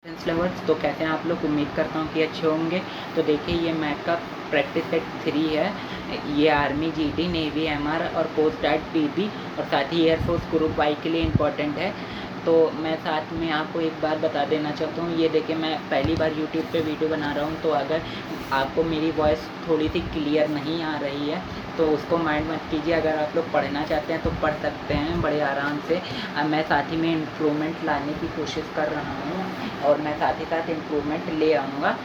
Science lovers, तो कैसे हैं आप लोग। उम्मीद करता हूँ कि अच्छे होंगे। तो देखिए, ये मैथ का प्रैक्टिस सेट 3 है। ये आर्मी, जीडी, नेवी, एमआर और कोस्ट गार्ड पीबी और साथ ही एयरफोर्स ग्रुप वाई के लिए इम्पोर्टेंट है। तो मैं साथ में आपको एक बात बता देना चाहता हूँ। ये देखिए, मैं पहली बार यूट्यूब पे वीडियो बना रहा हूँ, तो अगर आपको मेरी वॉइस थोड़ी सी क्लियर नहीं आ रही है तो उसको माइंड मत कीजिए। अगर आप लोग पढ़ना चाहते हैं तो पढ़ सकते हैं बड़े आराम से। मैं साथ ही में इम्प्रूवमेंट लाने की कोशिश कर रहा हूँ और मैं साथ ही साथ इम्प्रूवमेंट ले आऊँगा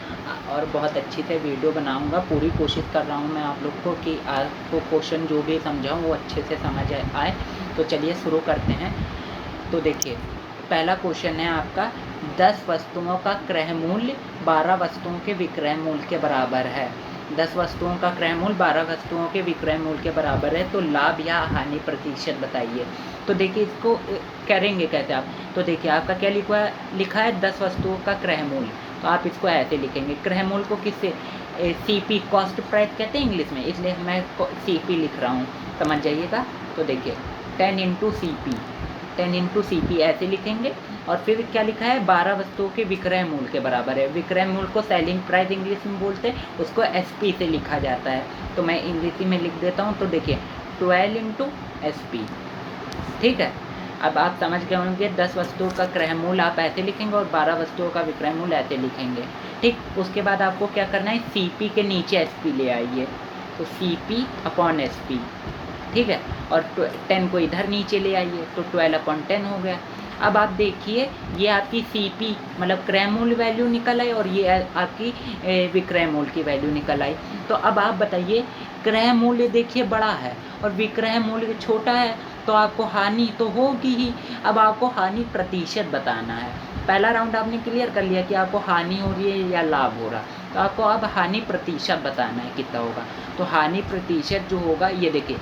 और बहुत अच्छी से वीडियो बनाऊँगा। पूरी कोशिश कर रहा हूँ मैं आप लोग को कि आपको क्वेश्चन जो भी समझाऊँ वो अच्छे से समझ आए। तो चलिए शुरू करते हैं। तो देखिए, पहला क्वेश्चन है आपका, 10 वस्तुओं का क्रय मूल्य 12 वस्तुओं के विक्रय मूल्य के बराबर है। 10 वस्तुओं का क्रय मूल्य 12 वस्तुओं के विक्रय मूल्य के बराबर है, तो लाभ या हानि प्रतिशत बताइए। तो देखिए, इसको करेंगे कैसे आप। तो देखिए, आपका क्या लिखा है 10 वस्तुओं का क्रय मूल्य। तो आप इसको ऐसे लिखेंगे। क्रय मूल्य को किससे, सीपी, कॉस्ट प्राइस कहते हैं इंग्लिश में, इसलिए मैं सीपी लिख रहा हूँ, समझ जाइएगा। तो देखिए 10 इंटू सी पी ऐसे लिखेंगे। और फिर क्या लिखा है, 12 वस्तुओं के विक्रय मूल्य के बराबर है। विक्रय मूल्य को सेलिंग प्राइस इंग्लिश में बोलते हैं, उसको एसपी से लिखा जाता है। तो मैं इंग्लिश में लिख देता हूँ। तो देखिए 12 इंटू एसपी, ठीक है। अब आप समझ गए होंगे, 10 वस्तुओं का क्रय मूल्य आप ऐसे लिखेंगे और 12 वस्तुओं का विक्रय मूल्य ऐसे लिखेंगे, ठीक। उसके बाद आपको क्या करना है, सीपी के नीचे एसपी ले आइए। तो सीपी अपॉन एसपी, ठीक है। और 10 को इधर नीचे ले आइए, तो 12/10 हो गया। अब आप देखिए, ये आपकी सीपी मतलब क्रय मूल्य वैल्यू निकल आई और ये आपकी विक्रय मूल्य की वैल्यू निकल आई। तो अब आप बताइए, क्रय मूल्य देखिए बड़ा है और विक्रय मूल्य छोटा है, तो आपको हानि तो होगी ही। अब आपको हानि प्रतिशत बताना है। पहला राउंड आपने क्लियर कर लिया कि आपको हानि हो रही है या लाभ हो रहा, तो आपको अब हानि प्रतिशत बताना है कितना होगा। तो हानि प्रतिशत जो होगा, ये देखिए,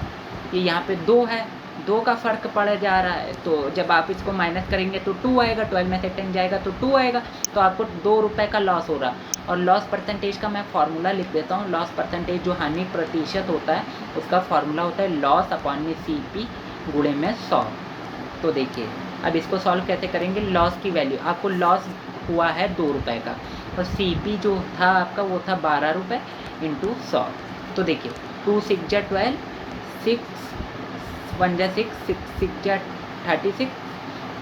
ये यहाँ पे 2 है, 2 का फ़र्क पड़ जा रहा है। तो जब आप इसको माइनस करेंगे तो 2 आएगा, 12 में से 10 जाएगा तो 2 आएगा। तो आपको 2 रुपये का लॉस हो रहा। और लॉस परसेंटेज का मैं फार्मूला लिख देता हूँ। लॉस परसेंटेज जो हानि प्रतिशत होता है उसका फार्मूला होता है लॉस अपॉन में CP गुणे में 100। तो देखिए, अब इसको सॉल्व कैसे करेंगे। लॉस की वैल्यू, आपको लॉस हुआ है 2 रुपये का, और CP जो था आपका वो था 12 रुपये इंटू 100। तो देखिए 2 6 जा 12, 6 1 जा 6, 6 6 जा 36,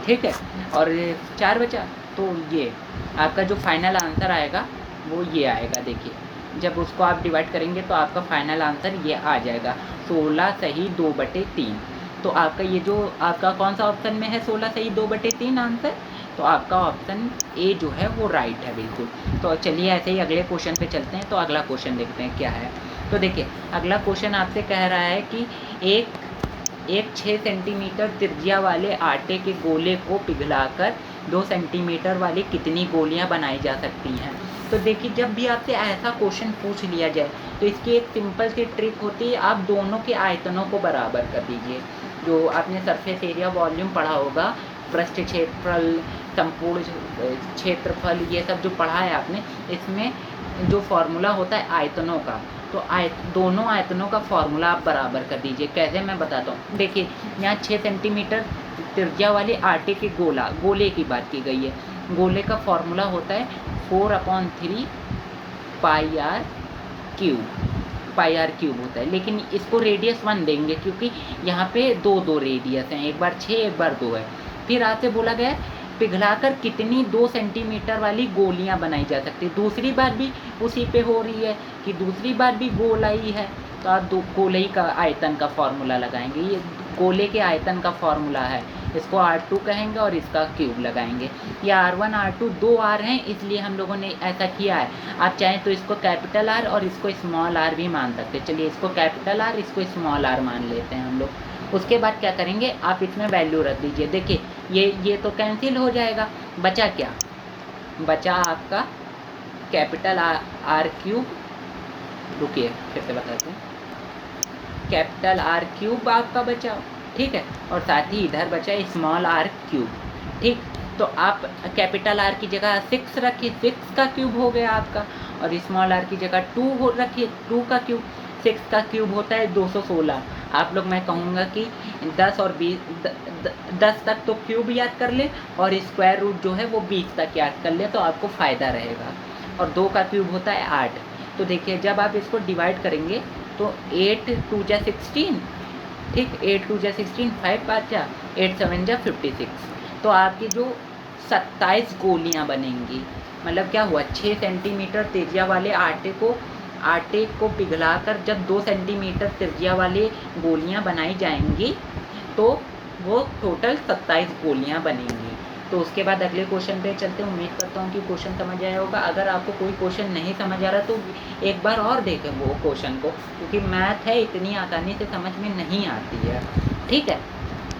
ठीक है। और 4 बचा, तो ये आपका जो फाइनल आंसर आएगा वो ये आएगा। देखिए, जब उसको आप डिवाइड करेंगे तो आपका फाइनल आंसर ये आ जाएगा, 16 सही 2/3। तो आपका ये जो आपका कौन सा ऑप्शन में है, 16 सही 2/3 आंसर, तो आपका ऑप्शन ए जो है वो राइट है बिल्कुल। तो चलिए ऐसे ही अगले क्वेश्चन पे चलते हैं। तो अगला क्वेश्चन देखते हैं क्या है। तो देखिए, अगला क्वेश्चन आपसे कह रहा है कि एक 6 सेंटीमीटर त्रिज्या वाले आटे के गोले को पिघलाकर 2 सेंटीमीटर वाली कितनी गोलियां बनाई जा सकती हैं। तो देखिए, जब भी आपसे ऐसा क्वेश्चन पूछ लिया जाए तो इसकी एक सिंपल सी ट्रिक होती है, आप दोनों के आयतनों को बराबर कर दीजिए। जो आपने सरफेस एरिया वॉल्यूम पढ़ा होगा, पृष्ठ क्षेत्रफल, संपूर्ण क्षेत्रफल, ये सब जो पढ़ा है आपने, इसमें जो फॉर्मूला होता है आयतनों का, तो दोनों आयतनों का फॉर्मूला आप बराबर कर दीजिए। कैसे, मैं बताता हूँ। देखिए, यहाँ 6 सेंटीमीटर त्रिज्या वाले आटे के गोले की बात की गई है। गोले का फॉर्मूला होता है 4/3 पाई आर क्यूब होता है। लेकिन इसको रेडियस 1 देंगे क्योंकि यहाँ पे दो रेडियस हैं, एक बार 6 एक बार 2 है। फिर आपसे बोला गया है पिघलाकर कितनी 2 सेंटीमीटर वाली गोलियां बनाई जा सकती है। दूसरी बात भी उसी पे हो रही है कि दूसरी बात भी गोलाई है, तो आप गोलाई का आयतन का फॉर्मूला लगाएंगे। ये गोले के आयतन का फॉर्मूला है, इसको R2 कहेंगे और इसका क्यूब लगाएंगे। ये R1 R2 2 R हैं, इसलिए हम लोगों ने ऐसा किया है। आप चाहें तो इसको कैपिटल R और इसको स्मॉल r भी मान सकते हैं। चलिए, इसको कैपिटल R, इसको स्मॉल r मान लेते हैं हम लोग। उसके बाद क्या करेंगे, आप इसमें वैल्यू रख दीजिए। देखिए, ये तो कैंसिल हो जाएगा, बचा क्या, बचा आपका कैपिटल R क्यूब। रुकिए फिर से बताते हैं, कैपिटल R क्यूब आपका बचा, ठीक है। और साथ ही इधर बचा स्मॉल r क्यूब, ठीक। तो आप कैपिटल R की जगह 6 रखिए, 6 का क्यूब हो गया आपका, और स्मॉल r की जगह 2 रखिए, 2 का क्यूब। 6 का क्यूब होता है 216, आप लोग मैं कहूँगा कि 10 और 20 10 तक तो क्यूब याद कर ले और स्क्वायर रूट जो है वो 20 तक याद कर ले, तो आपको फ़ायदा रहेगा। और 2 का क्यूब होता है 8। तो देखिए जब आप इसको डिवाइड करेंगे तो 8 2 जा 16, ठीक, 8 2 जा 16, 5 5 जा 8 7 जा 56। तो आपकी जो 27 गोलियाँ बनेंगी, मतलब क्या हुआ, 6 सेंटीमीटर त्रिज्या वाले आटे को पिघलाकर जब 2 सेंटीमीटर त्रिज्या वाले गोलियां बनाई जाएंगी तो वो टोटल 27 गोलियां बनेंगी। तो उसके बाद अगले क्वेश्चन पे चलते हैं। उम्मीद करता हूँ कि क्वेश्चन समझ आया होगा। अगर आपको कोई क्वेश्चन नहीं समझ आ रहा तो एक बार और देखें वो क्वेश्चन को, क्योंकि मैथ है इतनी आसानी से समझ में नहीं आती है, ठीक है।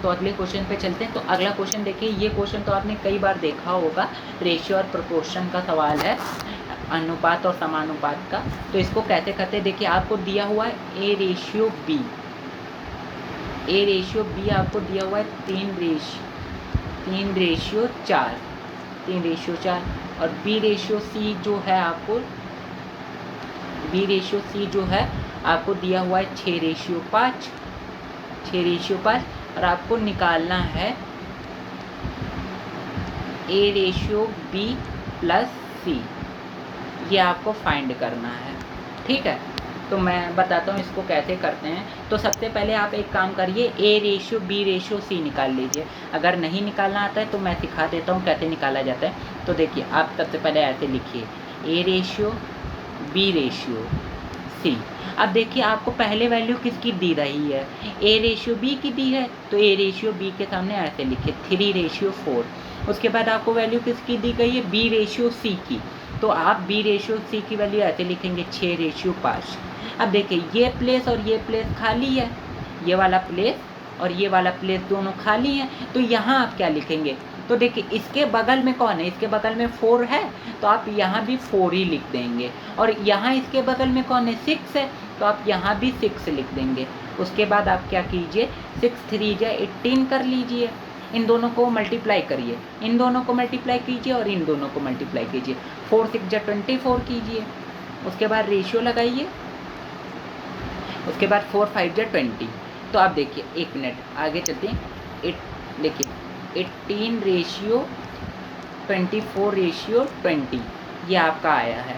तो अगले क्वेश्चन पे चलते हैं। तो अगला क्वेश्चन देखिए, ये क्वेश्चन तो आपने कई बार देखा होगा, रेशियो और प्रोपोर्शन का सवाल है, अनुपात और समानुपात का। तो इसको कैसे करते हैं, देखिए आपको दिया हुआ है ए रेशियो बी आपको दिया हुआ है 3 रेशियो 4 और बी रेशियो सी जो है आपको दिया हुआ है 6 रेशियो 5 और आपको निकालना है ए रेशियो बी प्लस सी, ये आपको फाइंड करना है, ठीक है। तो मैं बताता हूँ इसको कैसे करते हैं। तो सबसे पहले आप एक काम करिए, A ratio B ratio C निकाल लीजिए। अगर नहीं निकालना आता है तो मैं सिखा देता हूँ कैसे निकाला जाता है। तो देखिए आप सबसे पहले ऐसे लिखिए, A ratio B ratio C. अब देखिए आपको पहले वैल्यू किसकी दी रही है, ए रेशियो बी की दी है, तो ए रेशियो बी के सामने ऐसे लिखिए 3 रेशियो 4। उसके बाद आपको वैल्यू किसकी दी गई है, बी रेशियो सी की, तो आप बी रेशियो सी की वैल्यू ऐसे लिखेंगे 6 रेशियो 5। अब देखिए ये प्लेस और ये प्लेस खाली है, ये वाला प्लेस और ये वाला प्लेस दोनों खाली हैं, तो यहाँ आप क्या लिखेंगे, तो देखिए इसके बगल में कौन है, इसके बगल में 4 है, तो आप यहाँ भी 4 ही लिख देंगे। और यहाँ इसके बगल में कौन है, 6 है, तो आप यहाँ भी 6 लिख देंगे। उसके बाद आप क्या कीजिए, 6 3 जा 18 कर लीजिए, इन दोनों को मल्टीप्लाई करिए, इन दोनों को मल्टीप्लाई कीजिए और इन दोनों को मल्टीप्लाई कीजिए, 4 6 जा 24 कीजिए। उसके बाद रेशियो लगाइए, उसके बाद 4 5 जा 20। तो आप देखिए, एक मिनट आगे चलते हैं, देखिए 18 रेशियो 24 रेशियो 20 ये आपका आया है,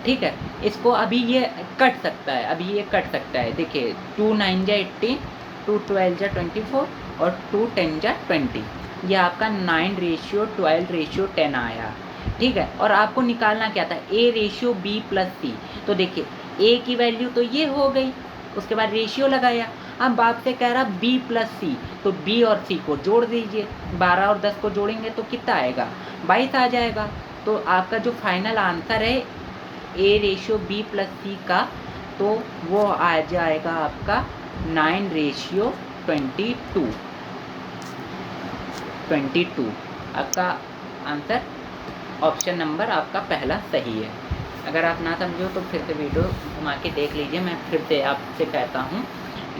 ठीक है। इसको अभी ये कट सकता है, देखिए 2 9 जा 18, 2 12 जा 24 और 2 10 जा 20, ये आपका 9 रेशियो 12 रेशियो 10 आया, ठीक है। और आपको निकालना क्या था, ए रेशियो बी प्लस सी। तो देखिए ए की वैल्यू तो ये हो गई, उसके बाद रेशियो लगाया, अब आपसे कह रहा बी प्लस सी, तो बी और सी को जोड़ दीजिए, 12 और 10 को जोड़ेंगे तो कितना आएगा, 22 आ जाएगा। तो आपका जो फाइनल आंसर है ए रेशियो बी प्लस सी का, तो वो आ जाएगा आपका 9 रेशियो 22। आपका आंसर ऑप्शन नंबर आपका पहला सही है। अगर आप ना समझो तो फिर से वीडियो घुमा के देख लीजिए, मैं फिर से आपसे कहता हूँ।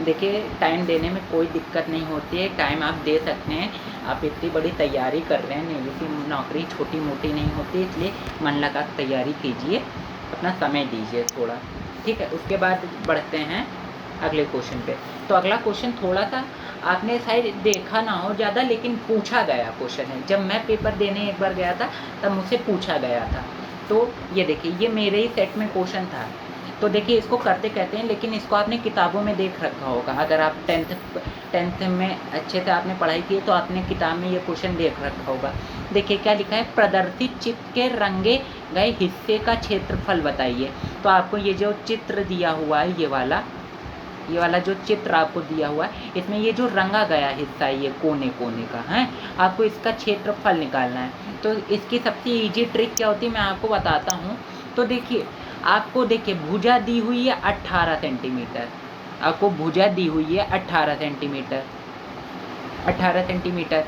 देखिए टाइम देने में कोई दिक्कत नहीं होती है, टाइम आप दे सकते हैं। आप इतनी बड़ी तैयारी कर रहे हैं, नेवी की नौकरी छोटी मोटी नहीं होती, इसलिए मन लगा तैयारी कीजिए, अपना समय दीजिए थोड़ा, ठीक है। उसके बाद बढ़ते हैं अगले क्वेश्चन पे। तो अगला क्वेश्चन थोड़ा सा आपने शायद देखा ना हो ज़्यादा, लेकिन पूछा गया क्वेश्चन है। जब मैं पेपर देने एक बार गया था तब मुझसे पूछा गया था। तो ये देखिए, ये मेरे ही सेट में क्वेश्चन था। तो देखिए इसको करते कहते हैं, लेकिन इसको आपने किताबों में देख रखा होगा। अगर आप टेंथ में अच्छे से आपने पढ़ाई की तो आपने किताब में ये क्वेश्चन देख रखा होगा। देखिए क्या लिखा है, प्रदर्शित चित्र के रंगे गए हिस्से का क्षेत्रफल बताइए। तो आपको ये जो चित्र दिया हुआ है, ये वाला जो चित्र आपको दिया हुआ है, इसमें ये जो रंगा गया हिस्सा है, ये कोने कोने का है, आपको इसका क्षेत्रफल निकालना है। तो इसकी सबसे इजी ट्रिक क्या होती है मैं आपको बताता हूँ। तो देखिए आपको भुजा दी हुई है 18 सेंटीमीटर, आपको भुजा दी हुई है 18 सेंटीमीटर।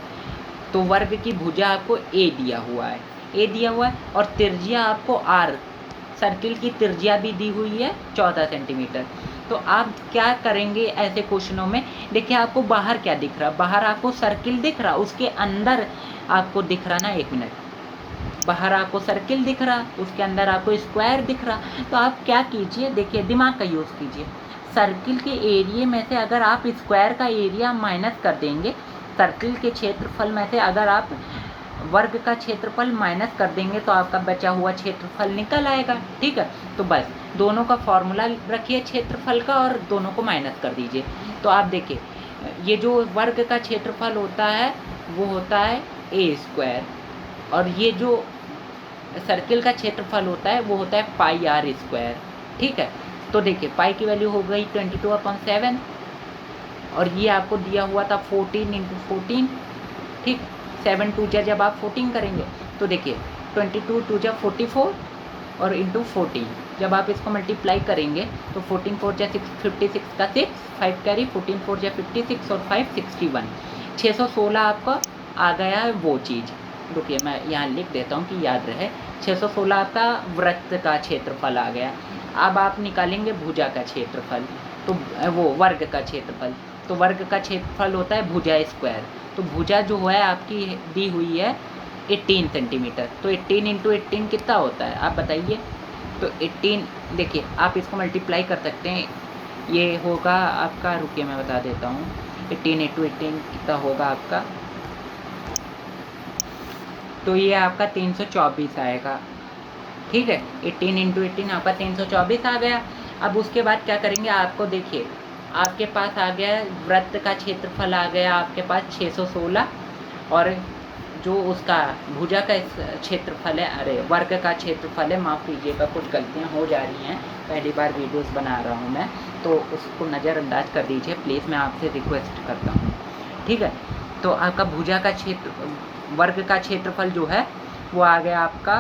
तो वर्ग की भुजा आपको ए दिया हुआ है, और त्रिज्या आपको आर, सर्किल की त्रिज्या भी दी हुई है 14 सेंटीमीटर। तो आप क्या करेंगे ऐसे क्वेश्चनों में, देखिए आपको बाहर क्या दिख रहा, बाहर आपको सर्किल दिख रहा, उसके अंदर आपको दिख रहा ना, एक मिनट, बाहर आपको सर्किल दिख रहा, उसके अंदर आपको स्क्वायर दिख रहा। तो आप क्या कीजिए, देखिए दिमाग का यूज़ कीजिए, सर्किल के एरिया में से अगर आप स्क्वायर का एरिया माइनस कर देंगे, सर्किल के क्षेत्रफल में से अगर आप वर्ग का क्षेत्रफल माइनस कर देंगे तो आपका बचा हुआ क्षेत्रफल निकल आएगा। ठीक है, तो बस दोनों का फॉर्मूला रखिए क्षेत्रफल का और दोनों को माइनस कर दीजिए। तो आप देखिए ये जो वर्ग का क्षेत्रफल होता है वो होता है ए स्क्वायर, और ये जो सर्किल का क्षेत्रफल होता है वो होता है पाई आर स्क्वायर। ठीक है, तो देखिए पाई की वैल्यू हो गई 22/7, और ये आपको दिया हुआ था 14 × 14। ठीक, 7 2 जा जब आप 14 करेंगे तो देखिए 22 2 जा 44 और इंटू 14 जब आप इसको मल्टीप्लाई करेंगे तो 14 4 जा 6 56 का 6 5 कैरी 14 4 जा 56 और 5 61 616 आपका आ गया है वो चीज़। रुकिए मैं यहाँ लिख देता हूँ कि याद रहे। 616 आपका वृत्त का क्षेत्रफल आ गया। अब आप निकालेंगे भुजा का क्षेत्रफल, तो वो वर्ग का क्षेत्रफल, तो वर्ग का क्षेत्रफल होता है भुजा स्क्वायर। तो भुजा जो है आपकी दी हुई है 18 सेंटीमीटर, तो 18 × 18 कितना होता है आप बताइए। तो 18 देखिए आप इसको मल्टीप्लाई कर सकते हैं, ये होगा आपका, रुकिए मैं बता देता हूँ, 18 × 18 कितना होगा आपका, तो ये आपका 324 आएगा। ठीक है, 18 × 18 आपका 324 आ गया। अब उसके बाद क्या करेंगे, आपको देखिए आपके पास आ गया वृत्त का क्षेत्रफल आ गया आपके पास 616, और जो उसका भुजा का क्षेत्रफल है, अरे वर्ग का क्षेत्रफल है, माफ़ कीजिएगा कुछ गलतियाँ हो जा रही हैं, पहली बार वीडियोस बना रहा हूँ मैं, तो उसको नज़रअंदाज कर दीजिए प्लीज़, मैं आपसे रिक्वेस्ट करता हूँ। ठीक है, तो आपका भुजा का वर्ग का क्षेत्रफल जो है वो आ गया आपका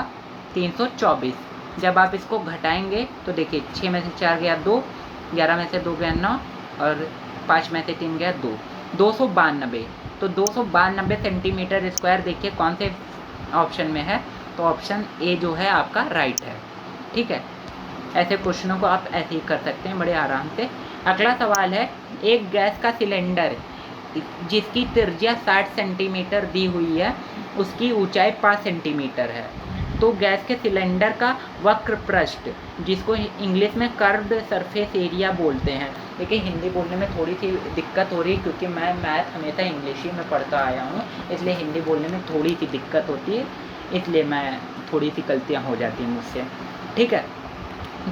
324। जब आप इसको घटाएंगे तो देखिए 6 में से 4 गया 2, 11 में से 2 गया 9, और 5 में से 3 गया 2, 292। तो 292 सेंटीमीटर स्क्वायर देखिए कौन से ऑप्शन में है, तो ऑप्शन ए जो है आपका राइट है। ठीक है, ऐसे क्वेश्चनों को आप ऐसे ही कर सकते हैं बड़े आराम से। अगला सवाल है, एक गैस का सिलेंडर जिसकी त्रिज्या 60 सेंटीमीटर दी हुई है, उसकी ऊंचाई 5 सेंटीमीटर है, तो गैस के सिलेंडर का वक्र पृष्ठ, जिसको इंग्लिश में कर्व्ड सरफेस एरिया बोलते हैं। देखिए हिंदी बोलने में थोड़ी सी दिक्कत हो रही है क्योंकि मैं मैथ हमेशा इंग्लिश ही में पढ़ता आया हूँ, इसलिए हिंदी बोलने में थोड़ी सी दिक्कत होती है, इसलिए मैं थोड़ी सी गलतियाँ हो जाती हैं मुझसे। ठीक है,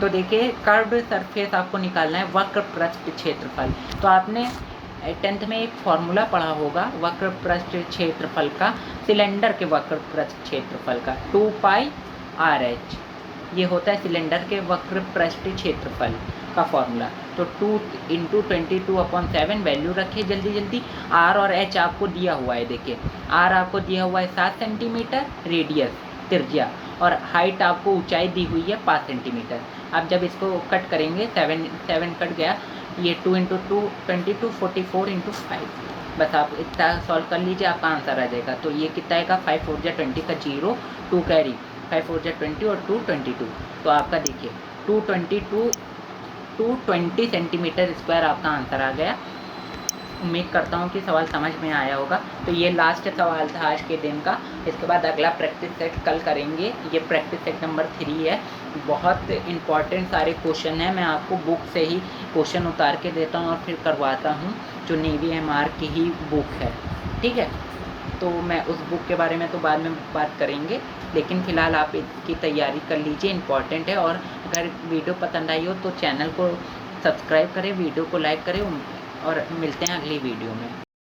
तो देखिए कर्व्ड सरफेस आपको निकालना है वक्र पृष्ठ क्षेत्रफल। तो आपने 10th में एक फॉर्मूला पढ़ा होगा वक्र पृष्ठ क्षेत्रफल का, सिलेंडर के वक्र पृष्ठ क्षेत्रफल का 2πRh, ये होता है सिलेंडर के वक्र पृष्ठ क्षेत्रफल का फॉर्मूला। तो 2 × 22/7 वैल्यू रखिए जल्दी जल्दी। R और H आपको दिया हुआ है, देखिए R आपको दिया हुआ है 7 सेंटीमीटर रेडियस त्रिज्या, और हाइट आपको ऊंचाई दी हुई है 5 सेंटीमीटर। आप जब इसको कट करेंगे 7 कट गया, ये 2 × 2 22 44 × 5, बस आप इतना सॉल्व कर लीजिए आपका आंसर आ जाएगा। तो ये कितना आएगा, 5 4 जा 20 का 0, 2 कैरी 5 4 जा 20 और 2 22, तो आपका देखिए 220 सेंटीमीटर स्क्वायर आपका आंसर आ गया। उम्मीद करता हूँ कि सवाल समझ में आया होगा। तो ये लास्ट सवाल था आज के दिन का, इसके बाद अगला प्रैक्टिस सेट कल करेंगे। ये प्रैक्टिस सेट नंबर 3 है, बहुत इंपॉर्टेंट सारे क्वेश्चन हैं, मैं आपको बुक से ही क्वेश्चन उतार के देता हूँ और फिर करवाता हूँ, जो नेवी MR की ही बुक है। ठीक है, तो मैं उस बुक के बारे में तो बाद में बात करेंगे, लेकिन फ़िलहाल आप इसकी तैयारी कर लीजिए, इंपॉर्टेंट है। और अगर वीडियो पसंद आई हो तो चैनल को सब्सक्राइब करें, वीडियो को लाइक करें, और मिलते हैं अगली वीडियो में।